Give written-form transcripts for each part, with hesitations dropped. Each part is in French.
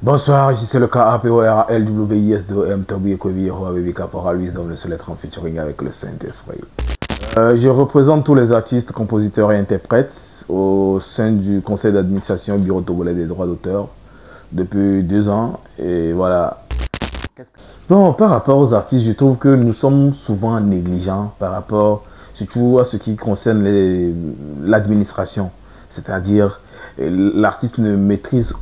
Bonsoir, ici c'est le KAPORALWISDOM Toby Ekovi Baby Caporal Louis dans le seul être en featuring avec le Saint-Esprit. Je représente tous les artistes, compositeurs et interprètes au sein du conseil d'administration Bureau togolais des droits d'auteur depuis 2 ans et voilà. Bon, par rapport aux artistes, je trouve que nous sommes souvent négligents par rapport surtout à ce qui concerne l'administration, c'est-à-dire l'artiste ne maîtrise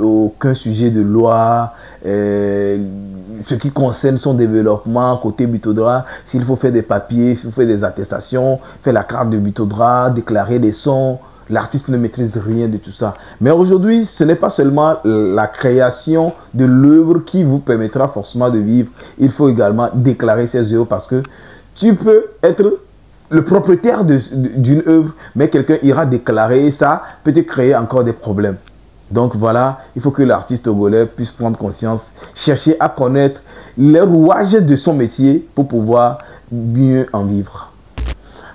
aucun sujet de loi, ce qui concerne son développement côté Butodra, s'il faut faire des papiers, s'il faut faire des attestations, faire la carte de Butodra, déclarer des sons, l'artiste ne maîtrise rien de tout ça. Mais aujourd'hui, ce n'est pas seulement la création de l'œuvre qui vous permettra forcément de vivre, il faut également déclarer ses œuvres parce que tu peux être le propriétaire d'une œuvre, mais quelqu'un ira déclarer et ça peut te créer encore des problèmes. Donc voilà, il faut que l'artiste togolais puisse prendre conscience, chercher à connaître les rouages de son métier pour pouvoir mieux en vivre.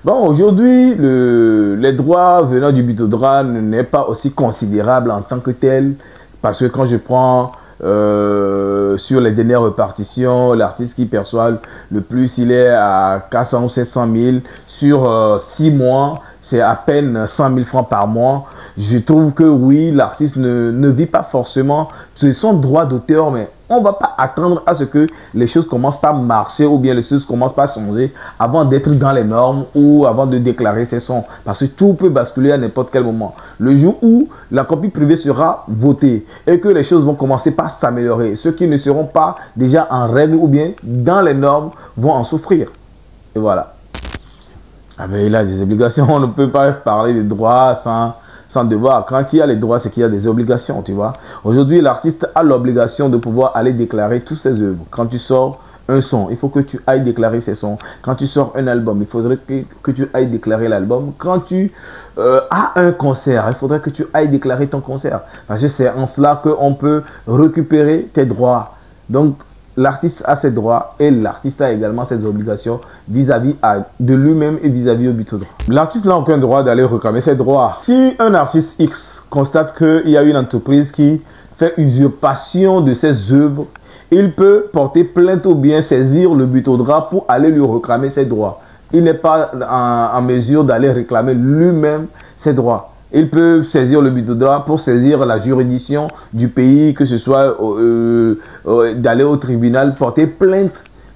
Bon, aujourd'hui, les droits venant du Butodra n'est pas aussi considérable en tant que tel, parce que quand je prends sur les dernières répartitions, l'artiste qui perçoit le plus, il est à 400 ou 700 000. Sur 6 mois, c'est à peine 100 000 francs par mois. Je trouve que oui, l'artiste ne vit pas forcément de son droit d'auteur, mais on ne va pas attendre à ce que les choses commencent par marcher ou bien les choses commencent par changer avant d'être dans les normes ou avant de déclarer ses sons. Parce que tout peut basculer à n'importe quel moment. Le jour où la copie privée sera votée et que les choses vont commencer par s'améliorer, ceux qui ne seront pas déjà en règle ou bien dans les normes vont en souffrir. Et voilà. Ah ben il a des obligations, on ne peut pas parler de droits sans devoir. Quand il y a les droits, c'est qu'il y a des obligations, tu vois. Aujourd'hui, l'artiste a l'obligation de pouvoir aller déclarer toutes ses œuvres. Quand tu sors un son, il faut que tu ailles déclarer ses sons. Quand tu sors un album, il faudrait que tu ailles déclarer l'album. Quand tu as un concert, il faudrait que tu ailles déclarer ton concert. Parce que c'est en cela qu'on peut récupérer tes droits. Donc, l'artiste a ses droits et l'artiste a également ses obligations vis-à-vis de lui-même et vis-à-vis au Butodra. L'artiste n'a aucun droit d'aller réclamer ses droits. Si un artiste X constate qu'il y a une entreprise qui fait usurpation de ses œuvres, il peut porter plainte ou bien saisir le Butodra pour aller lui réclamer ses droits. Il n'est pas en mesure d'aller réclamer lui-même ses droits. Il peut saisir le Butodra pour saisir la juridiction du pays, que ce soit d'aller au tribunal, porter plainte.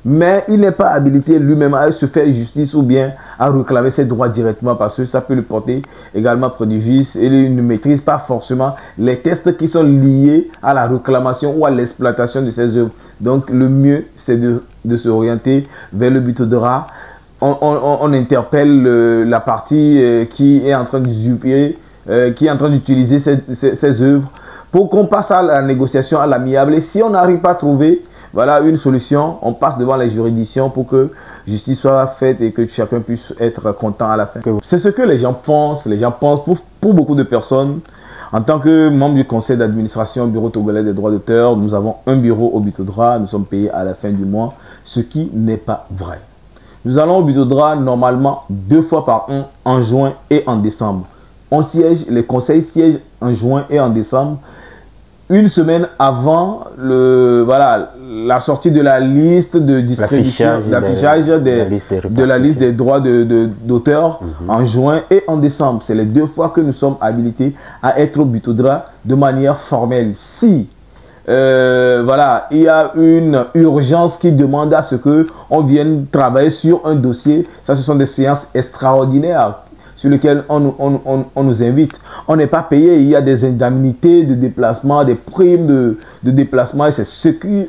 Mais il n'est pas habilité lui-même à se faire justice ou bien à réclamer ses droits directement parce que ça peut le porter également préjudice et il ne maîtrise pas forcément les textes qui sont liés à la réclamation ou à l'exploitation de ses œuvres. Donc le mieux, c'est de s'orienter vers le Butodra. On interpelle la partie qui est en train d'usurper, qui est en train d'utiliser ces œuvres pour qu'on passe à la négociation à l'amiable. Et si on n'arrive pas à trouver voilà, une solution, on passe devant les juridictions pour que justice soit faite et que chacun puisse être content à la fin. C'est ce que les gens pensent. Les gens pensent pour beaucoup de personnes. En tant que membre du conseil d'administration Bureau togolais des droits d'auteur, nous avons un bureau au Butodra. Nous sommes payés à la fin du mois, ce qui n'est pas vrai. Nous allons au Butodra normalement 2 fois par an, en juin et en décembre. On siège, les conseils siègent en juin et en décembre, une semaine avant la sortie de la liste de distribution, l'affichage de la liste des droits d'auteur en juin et en décembre. C'est les 2 fois que nous sommes habilités à être au Butodra de manière formelle. Si voilà, il y a une urgence qui demande à ce que on vienne travailler sur un dossier, ça ce sont des séances extraordinaires sur lesquelles on nous invite. On n'est pas payé, il y a des indemnités de déplacement, des primes de déplacement, et c'est ce que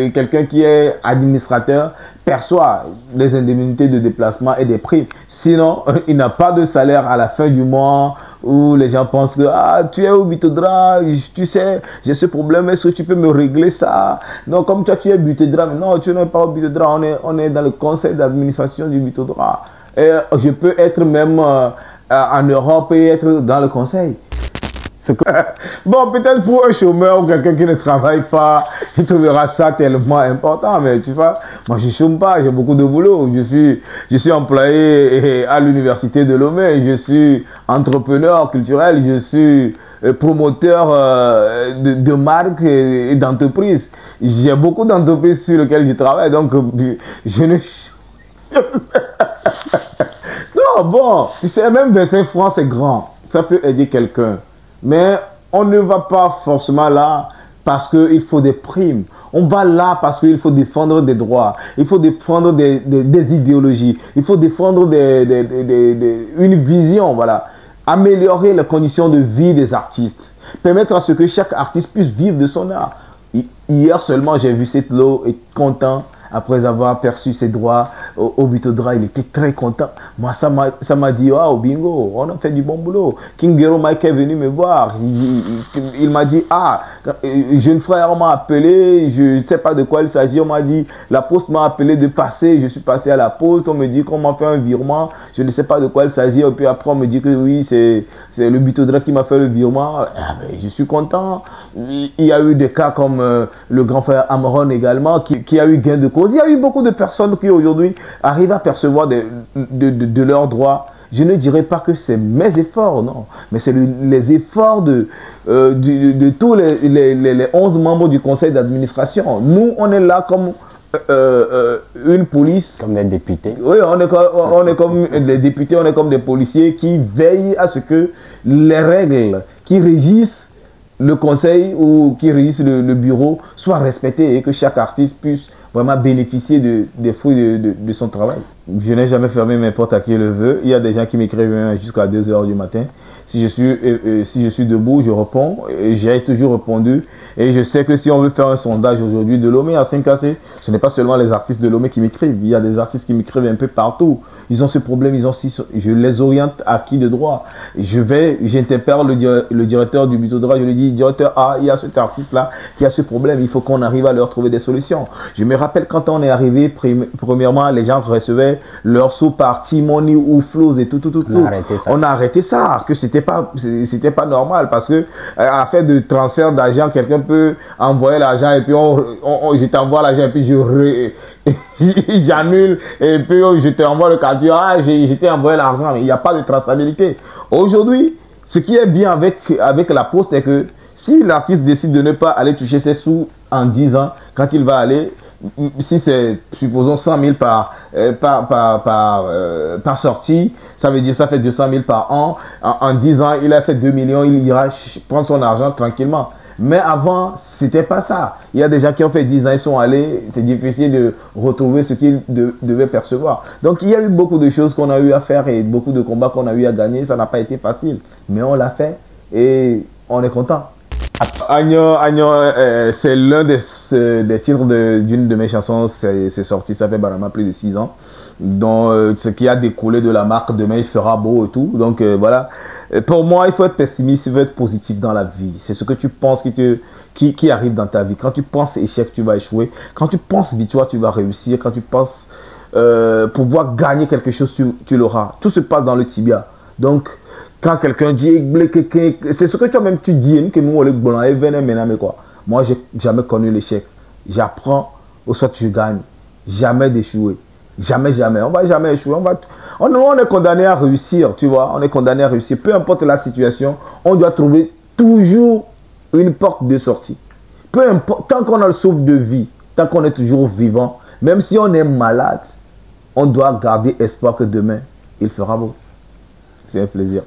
quelqu'un qui est administrateur perçoit, des indemnités de déplacement et des primes. Sinon, il n'a pas de salaire à la fin du mois, où les gens pensent que ah, tu es au Butodra, tu sais, j'ai ce problème, est-ce que tu peux me régler ça? Non, comme toi tu es Butodra, mais non, tu n'es pas au Butodra, on est dans le conseil d'administration du Butodra. Et je peux être même en Europe et être dans le conseil. Bon, peut-être pour un chômeur ou quelqu'un qui ne travaille pas, il trouvera ça tellement important. Mais tu vois, moi je ne chôme pas, j'ai beaucoup de boulot. Je suis employé à l'université de Lomé, je suis entrepreneur culturel, je suis promoteur de marques et d'entreprises. J'ai beaucoup d'entreprises sur lesquelles je travaille, donc je ne... Non, bon, tu sais, même 25 francs, c'est grand. Ça peut aider quelqu'un. Mais on ne va pas forcément là parce qu'il faut des primes. On va là parce qu'il faut défendre des droits. Il faut défendre des idéologies. Il faut défendre une vision, voilà. Améliorer les conditions de vie des artistes. Permettre à ce que chaque artiste puisse vivre de son art. Hier seulement, j'ai vu cette lot et content. Après avoir perçu ses droits au Butodra, il était très content. Moi, ça m'a dit, ah, au bingo, on a fait du bon boulot. King Gero Mike est venu me voir. Il m'a dit, ah, jeune frère m'a appelé, je ne sais pas de quoi il s'agit. On m'a dit, la poste m'a appelé de passer. Je suis passé à la poste. On me dit qu'on m'a fait un virement. Je ne sais pas de quoi il s'agit. Et puis après, on me dit que oui, c'est le Butodra qui m'a fait le virement. Ah, ben, je suis content. Il y a eu des cas comme le grand frère Amron également, qui a eu gain de cause. Il y a eu beaucoup de personnes qui aujourd'hui arrivent à percevoir de leurs droits. Je ne dirais pas que c'est mes efforts, non, mais c'est les efforts de tous les 11 membres du conseil d'administration. Nous, on est là comme une police. Comme des députés. Oui, on est comme des députés, on est comme des policiers qui veillent à ce que les règles qui régissent le conseil ou qui régissent le bureau soient respectées et que chaque artiste puisse vraiment bénéficier des fruits de son travail. Je n'ai jamais fermé mes portes à qui le veut. Il y a des gens qui m'écrivent jusqu'à 2 h du matin. Si je suis debout, je réponds. J'ai toujours répondu. Et je sais que si on veut faire un sondage aujourd'hui de Lomé à 5AC, ce n'est pas seulement les artistes de Lomé qui m'écrivent. Il y a des artistes qui m'écrivent un peu partout. Ils ont ce problème, ils ont je les oriente à qui de droit. J'interpelle le directeur du Butodra, je lui dis, directeur, ah, il y a cet artiste-là qui a ce problème, il faut qu'on arrive à leur trouver des solutions. Je me rappelle quand on est arrivé, premièrement, les gens recevaient leur sous par Timoni ou Flows et tout. On a arrêté ça, que c'était pas normal parce que à faire de transfert d'argent, quelqu'un peut envoyer l'argent et puis je t'envoie l'argent et puis j'annule et puis je te envoie le cadeau. Ah, je t'ai envoyé l'argent, mais il n'y a pas de traçabilité. Aujourd'hui, ce qui est bien avec la poste est que si l'artiste décide de ne pas aller toucher ses sous en 10 ans, quand il va aller, si c'est, supposons, 100 000 par sortie, ça veut dire ça fait 200 000 par an. En 10 ans, il a ces 2 millions, il ira prendre son argent tranquillement. Mais avant, c'était pas ça. Il y a des gens qui ont fait 10 ans, ils sont allés, c'est difficile de retrouver ce qu'ils devaient percevoir. Donc il y a eu beaucoup de choses qu'on a eu à faire et beaucoup de combats qu'on a eu à gagner. Ça n'a pas été facile, mais on l'a fait et on est content. Agno, c'est l'un des titres d'une de mes chansons, c'est sorti, ça fait barama plus de 6 ans. Donc, ce qui a découlé de la marque Demain il fera beau et tout. Donc voilà, pour moi il faut être pessimiste, il faut être positif dans la vie. C'est ce que tu penses qui arrive dans ta vie. Quand tu penses échec, tu vas échouer. Quand tu penses victoire, tu vas réussir. Quand tu penses pouvoir gagner quelque chose, tu l'auras. Tout se passe dans le tibia. Donc quand quelqu'un dit, c'est ce que toi-même tu dis, que nous on est blanc et venez maintenant, quoi. Moi j'ai jamais connu l'échec. J'apprends au soit je gagne. Jamais d'échouer. Jamais, jamais. On va jamais échouer. On est condamné à réussir, tu vois. On est condamné à réussir. Peu importe la situation, on doit trouver toujours une porte de sortie. Peu importe, tant qu'on a le souffle de vie, tant qu'on est toujours vivant, même si on est malade, on doit garder espoir que demain, il fera beau. C'est un plaisir.